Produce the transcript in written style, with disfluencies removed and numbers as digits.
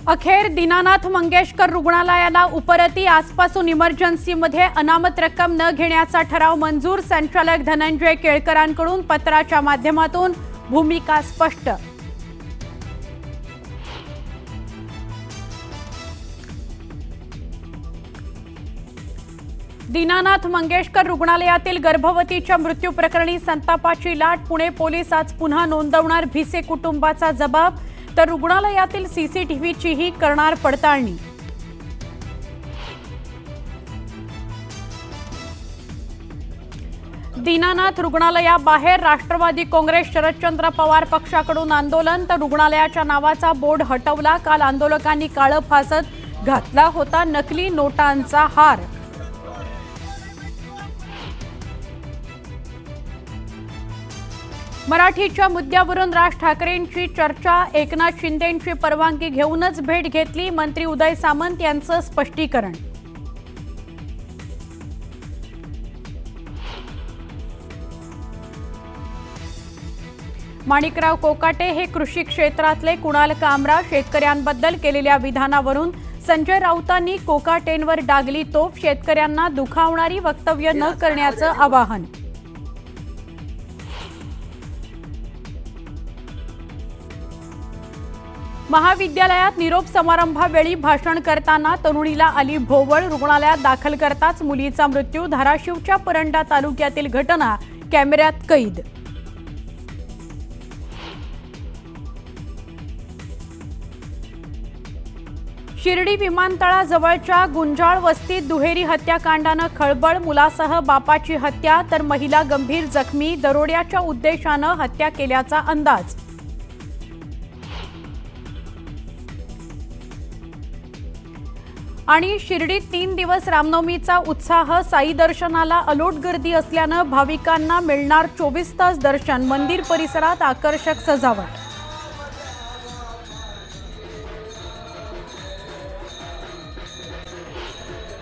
अखेर दीनानाथ मंगेशकर रुग्णालयाला उपरती आजपासून इमर्जन्सीमध्ये अनामत रक्कम न घेण्याचा ठराव मंजूर। संचालक धनंजय केळकरांकडून पत्राच्या माध्यमातून भूमिका स्पष्ट। दीनानाथ मंगेशकर रुग्णालयातील गर्भवतीच्या मृत्यू प्रकरणी संतापाची लाट। पुणे पोलीस आज पुन्हा नोंदवणार भिसे कुटुंबाचा जबाब, तर रुग्णालयातील सीसीटीव्हीचीही करणार पडताळणी। दीनानाथ रुग्णालयाबाहेर राष्ट्रवादी काँग्रेस शरदचंद्र पवार पक्षाकडून आंदोलन, तर रुग्णालयाच्या नावाचा बोर्ड हटवला। काल आंदोलकांनी काळं फासत घातला होता नकली नोटांचा हार। मराठीच्या मुद्द्यावरून राज ठाकरेंची चर्चा, एकनाथ शिंदेंची परवानगी घेऊनच भेट घेतली। मंत्री उदय सामंत यांचं स्पष्टीकरण। माणिकराव कोकाटे हे कृषी क्षेत्रातले कुणाल कामरा, शेतकऱ्यांबद्दल केलेल्या विधानावरून संजय राऊतांनी कोकाटेंवर डागली तोफ। शेतकऱ्यांना दुखावणारी वक्तव्य न करण्याचं आवाहन। महाविद्यालयात निरोप समारंभावेळी भाषण करताना तरुणीला आली भोवळ, रुग्णालयात दाखल करताच मुलीचा मृत्यू। धाराशिवच्या परंडा तालुक्यातील घटना कॅमेऱ्यात कैद। शिर्डी विमानतळाजवळच्या गुंजाळ वस्तीत दुहेरी हत्याकांडानं खळबळ, मुलासह बापाची हत्या तर महिला गंभीर जखमी। दरोड्याच्या उद्देशानं हत्या केल्याचा अंदाज। आणि शिर्डीत 3 दिवस रामनवमीचा उत्साह, साई दर्शनाला अलोट गर्दी असल्यानं भाविकांना मिळणार 24 तास दर्शन। मंदिर परिसरात आकर्षक सजावट।